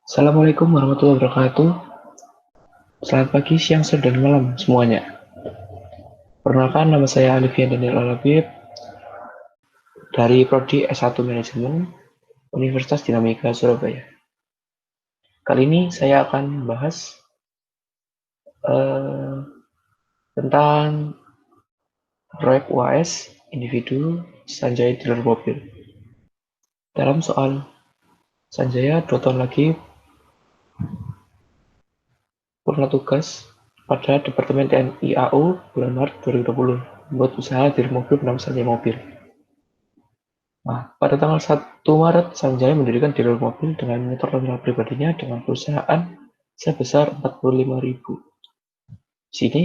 Assalamualaikum warahmatullahi wabarakatuh. Selamat pagi, siang, sore, dan malam semuanya. Perkenalkan, nama saya Alivia Daniel Alabib dari Prodi S1 Manajemen Universitas Dinamika Surabaya. Kali ini saya akan membahas tentang proyek UAS individu Sanjaya Dealer Mobil. Dalam soal Sanjaya 2 tahun lagi purna tugas pada Departemen TNI AU bulan Maret 2020 membuat usaha dealer mobil bernama Sanjaya Mobil. Nah, pada tanggal 1 Maret, Sanjaya mendirikan dealer mobil dengan menyetor nominal pribadinya dengan perusahaan sebesar 45.000. Di sini,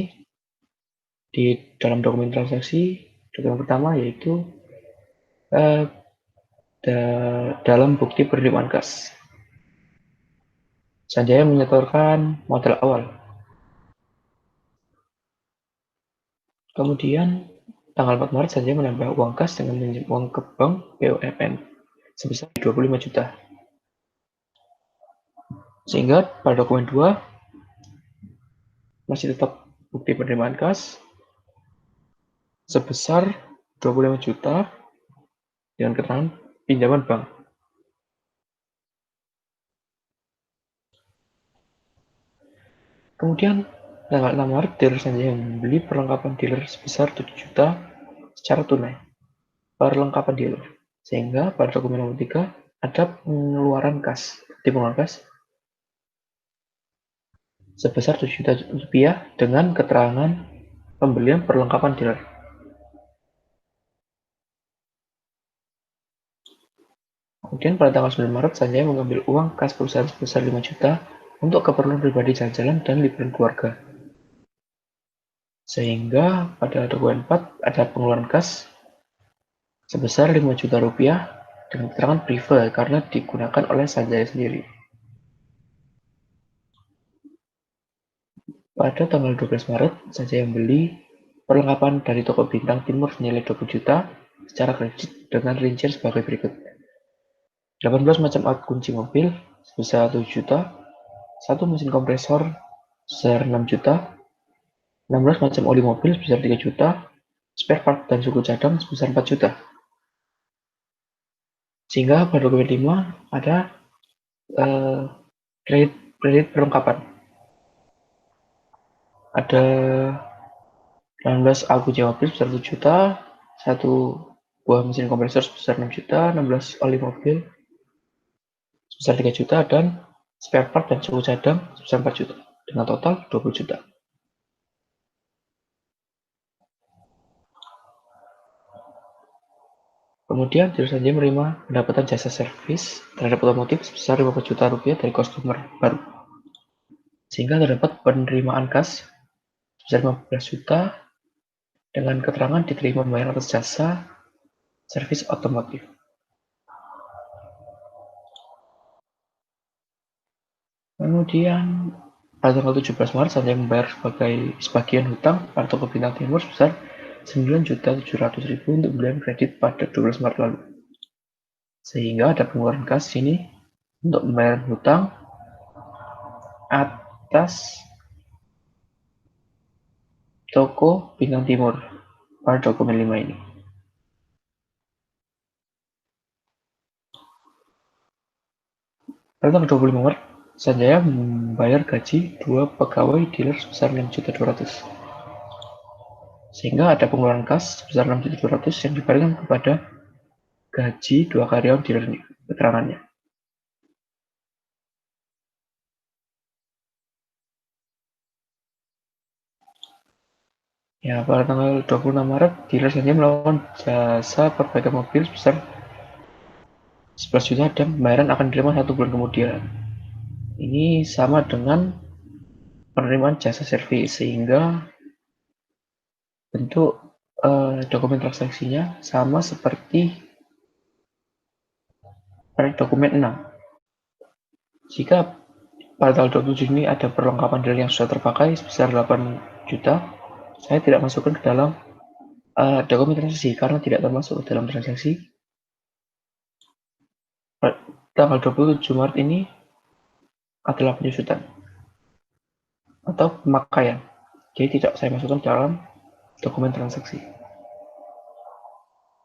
di dalam dokumen transaksi, dokumen pertama yaitu dalam bukti penerimaan kas. Sanjaya menyetorkan modal awal. Kemudian, tanggal 4 Maret, Sanjaya menambah uang kas dengan meminjam uang ke bank BUMN sebesar 25 juta. Sehingga pada dokumen 2 masih tetap bukti penerimaan kas sebesar 25 juta dengan keterangan pinjaman bank. Kemudian tanggal 6 Maret, dealer Sanjaya membeli perlengkapan dealer sebesar 7 juta secara tunai. Perlengkapan dealer. Sehingga pada dokumen nomor 3 ada pengeluaran kas. Pengeluaran kas sebesar 7 juta rupiah dengan keterangan pembelian perlengkapan dealer. Kemudian pada tanggal 9 Maret, Sanjaya mengambil uang kas perusahaan sebesar 5 juta untuk keperluan pribadi jalan-jalan dan liburan keluarga. Sehingga pada dokumen 4 ada pengeluaran kas sebesar 5 juta rupiah dengan keterangan privat karena digunakan oleh Sanjaya sendiri. Pada tanggal 12 Maret, Sanjaya membeli perlengkapan dari toko Bintang Timur senilai 20 juta secara kredit dengan rincian sebagai berikut. 18 macam alat kunci mobil sebesar 7 juta, 1 mesin kompresor sebesar 6 juta, 16 macam oli mobil sebesar 3 juta, spare part dan suku cadang sebesar 4 juta. Sehingga pada dokumen 5 ada kredit perlengkapan. Ada 16 alat kunci mobil sebesar 7 juta, 1 buah mesin kompresor sebesar 6 juta, 16 oli mobil sebesar 3 juta, dan spare part dan suku cadang sebesar 4 juta, dengan total 20 juta. Kemudian, dealer Sanjaya menerima pendapatan jasa servis terhadap otomotif sebesar 50 juta rupiah dari customer baru. Sehingga terdapat penerimaan kas sebesar 15 juta dengan keterangan diterima pembayaran atas jasa servis otomotif. Kemudian pada tanggal 17 Maret, Sanjaya membayar sebagian hutang pada toko Bintang Timur sebesar 9.700.000 untuk pembelian kredit pada 12 Maret lalu. Sehingga ada pengeluaran kas sini untuk pembayaran hutang atas toko Bintang Timur pada dokumen 5 ini. Pada tanggal 25 Maret, Sanjaya membayar gaji 2 pegawai dealer sebesar 6.200.000. Sehingga ada pengeluaran kas sebesar 6.200.000 yang diberikan kepada gaji 2 karyawan dealer ini, keterangannya. Ya, pada tanggal 26 Maret, dealer Sanjaya melakukan jasa perbaikan mobil sebesar 11 juta dan pembayaran akan diterima 1 bulan kemudian. Ini sama dengan penerimaan jasa servis, sehingga bentuk dokumen transaksinya sama seperti pada dokumen 6. Jika pada tanggal 27 Juni ada perlengkapan dealer yang sudah terpakai sebesar 8 juta, saya tidak masukkan ke dalam dokumen transaksi karena tidak termasuk ke dalam transaksi. Tanggal 27 Maret ini adalah penyusutan atau pemakaian. Jadi tidak saya masukkan dalam dokumen transaksi.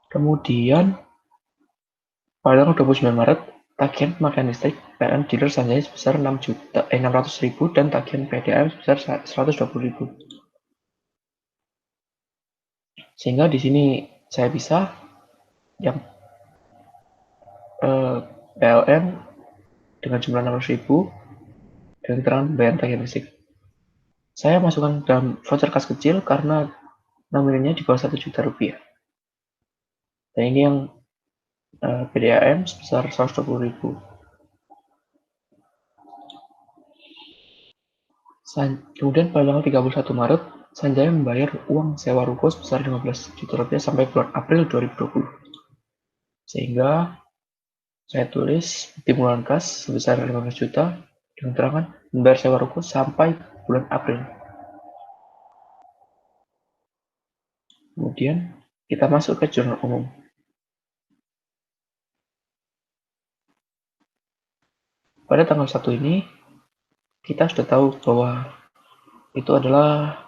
Kemudian pada tanggal 29 Maret, tagihan pemakaian listrik PLN dealer Sanjaya sebesar 600.000 dan tagihan PDAM sebesar 120.000. Sehingga di sini saya bisa yang PLN dengan jumlah 600.000 dan keterangan pembayaran tagihan listrik. Saya masukkan dalam voucher kas kecil karena nominalnya di bawah 1 juta rupiah. Dan ini yang PDAM sebesar 120.000. Kemudian pada tanggal 31 Maret, Sanjaya membayar uang sewa ruko sebesar 15 juta rupiah sampai bulan April 2020. Sehingga saya tulis timulan kas sebesar 15 juta dengan keterangan membayar sewa ruko sampai bulan April. Kemudian kita masuk ke jurnal umum. Pada tanggal 1 ini, kita sudah tahu bahwa itu adalah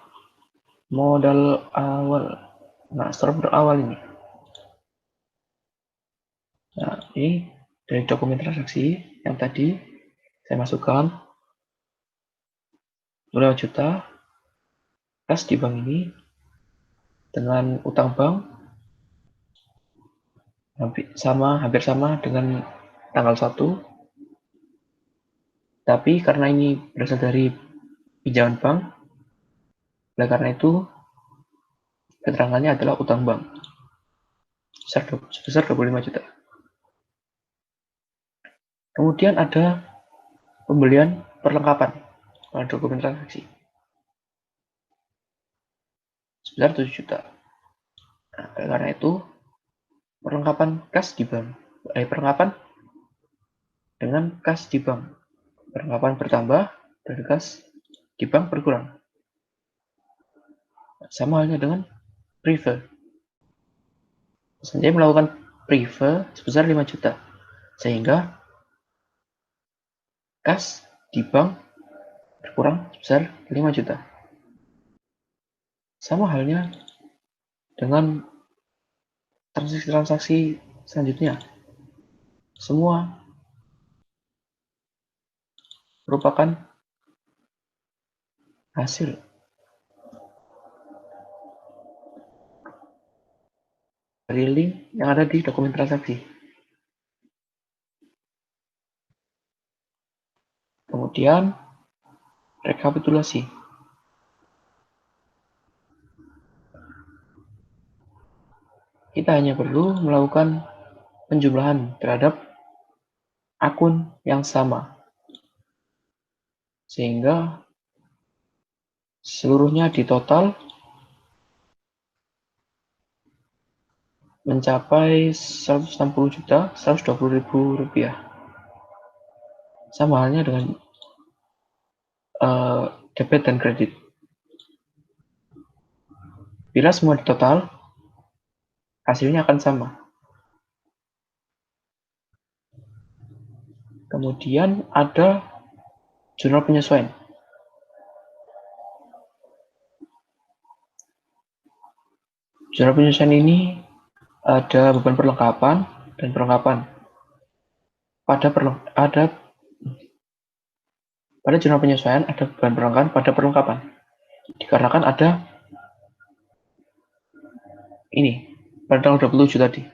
modal awal. Nah, setelah modal awal ini. Nah, ini dari dokumen transaksi yang tadi saya masukkan 2 juta kas di bank ini dengan utang bank hampir sama dengan tanggal 1, tapi karena ini berasal dari pinjaman bank, oleh karena itu keterangannya adalah utang bank sebesar 25 juta. Kemudian ada pembelian perlengkapan pada dokumen transaksi sebesar 7 juta. Nah, karena itu perlengkapan kas di bank, perlengkapan dengan kas di bank, perlengkapan bertambah dan kas di bank berkurang. Sama halnya dengan prive. Sanjaya melakukan prive sebesar 5 juta, sehingga kas di bank berkurang sebesar 5 juta. Sama halnya dengan transaksi-transaksi selanjutnya. Semua merupakan hasil dari link yang ada di dokumen transaksi. Kemudian rekapitulasi. Kita hanya perlu melakukan penjumlahan terhadap akun yang sama, sehingga seluruhnya ditotal mencapai 160.120.000 rupiah. Sama halnya dengan debit dan kredit. Bila semua ditotal, hasilnya akan sama. Kemudian ada jurnal penyesuaian. Jurnal penyesuaian ini ada beban perlengkapan dan perlengkapan. Pada jurnal penyesuaian ada beban perlengkapan pada perlengkapan. Dikarenakan ada ini pada tanggal 27 tadi.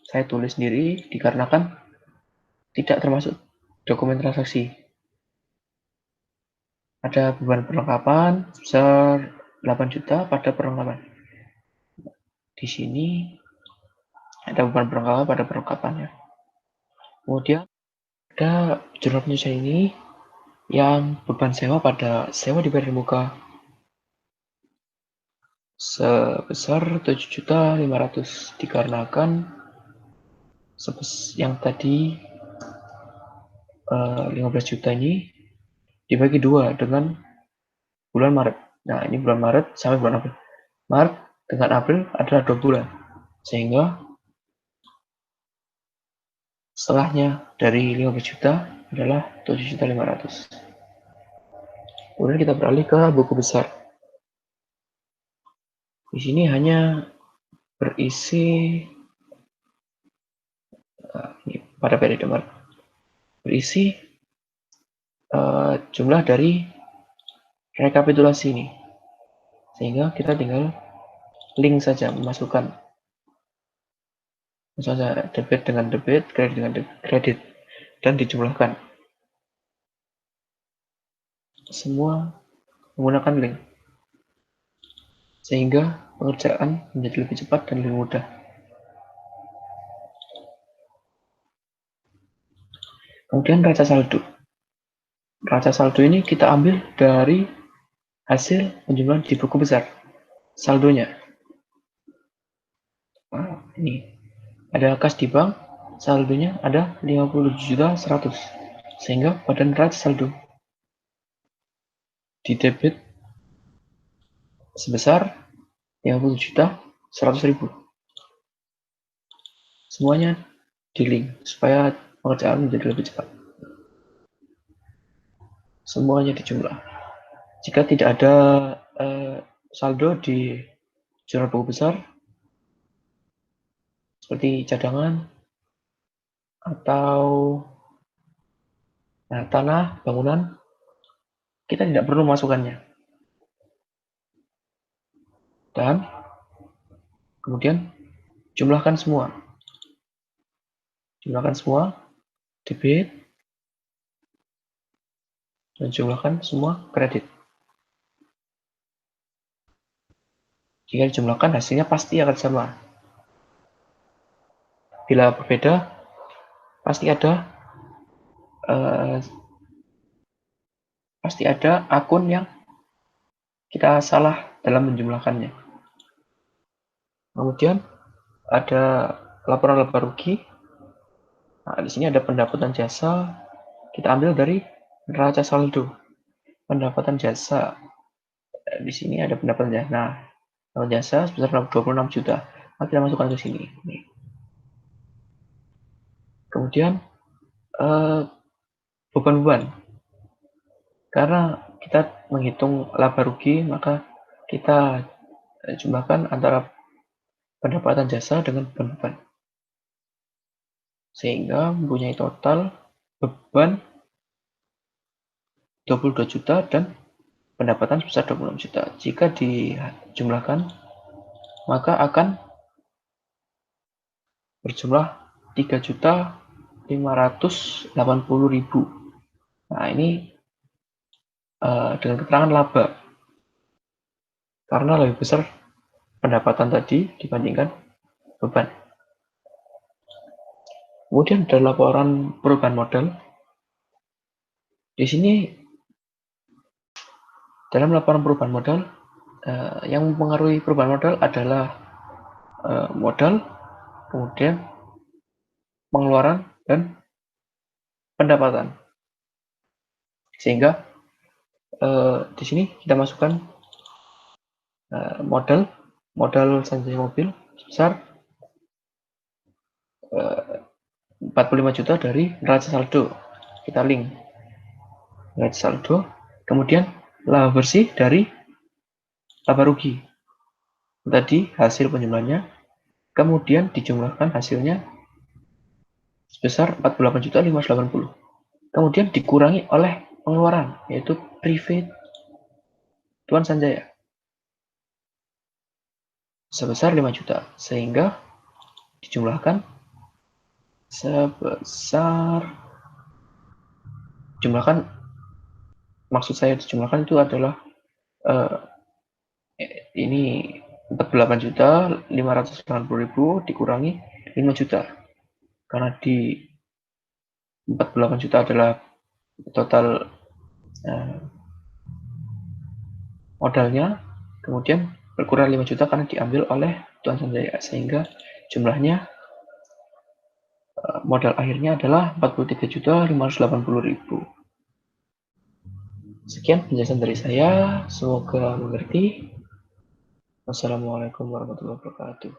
Saya tulis sendiri dikarenakan tidak termasuk dokumen transaksi. Ada beban perlengkapan sebesar 8 juta pada perlengkapan. Di sini ada beban perlengkapan pada perlengkapannya. Kemudian ada jurnal penyesuaian ini yang beban sewa pada sewa dibayar muka sebesar 7.500.000 dikarenakan yang tadi 15 juta ini dibagi 2 dengan bulan Maret. Nah, ini bulan Maret sampai bulan April. Maret dengan April adalah 2 bulan. Sehingga setelahnya dari 15 juta adalah 7.500.000. Kemudian kita beralih ke buku besar. Di sini hanya berisi ini pada periode Maret, berisi jumlah dari rekapitulasi ini, sehingga kita tinggal link saja, memasukkan misalnya debit dengan debit, kredit dengan kredit, dan dijumlahkan. Semua menggunakan link, sehingga pengerjaan menjadi lebih cepat dan lebih mudah. Kemudian raca saldo. Raca saldo ini kita ambil dari hasil penjualan di buku besar, saldonya. Nah, ini ada kas di bank, saldonya ada 50.100.000, sehingga pada neraca saldo di debit sebesar 50.100.000. Semuanya di link supaya pengerjaan menjadi lebih cepat. Semuanya dijumlah. Jika tidak ada saldo di jurnal buku besar, seperti cadangan atau tanah, bangunan, kita tidak perlu masukkannya. Dan kemudian jumlahkan semua. Jumlahkan semua debit dan jumlahkan semua kredit. Jika dijumlahkan, hasilnya pasti akan sama. Bila berbeda, pasti ada akun yang kita salah dalam menjumlahkannya. Kemudian ada laporan laba rugi. Nah, di sini ada pendapatan jasa. Kita ambil dari neraca saldo. Pendapatan jasa. Di sini ada pendapatan jasa. Nah, pendapatan jasa sebesar 26 juta. Nah, kita masukkan ke sini. Nih. Kemudian beban-beban. Karena kita menghitung laba rugi, maka kita jumlahkan antara pendapatan jasa dengan beban-beban. Sehingga mempunyai total beban 22 juta dan pendapatan sebesar 26 juta. Jika dijumlahkan, maka akan berjumlah 3.580.000. Nah, ini dengan keterangan laba. Karena lebih besar pendapatan tadi dibandingkan beban. Kemudian ada laporan perubahan modal. Di sini dalam laporan perubahan modal, yang mempengaruhi perubahan modal adalah modal, kemudian pengeluaran dan pendapatan. Sehingga di sini kita masukkan modal Sanjaya Mobil sebesar 45 juta dari neraca saldo. Kita link neraca saldo, kemudian laba bersih dari laba rugi. Tadi hasil penjumlahannya, kemudian dijumlahkan hasilnya sebesar 48.580. Kemudian dikurangi oleh pengeluaran, yaitu private Tuan Sanjaya sebesar 5 juta, sehingga dijumlahkan sebesar, maksud saya dijumlahkan itu adalah ini 48.580.000 dikurangi 5 juta, karena di 48 juta adalah total modalnya, kemudian berkurang 5 juta karena diambil oleh Tuan Sanjaya, sehingga jumlahnya modal akhirnya adalah 43.580.000. Sekian penjelasan dari saya, semoga mengerti. Wassalamualaikum warahmatullahi wabarakatuh.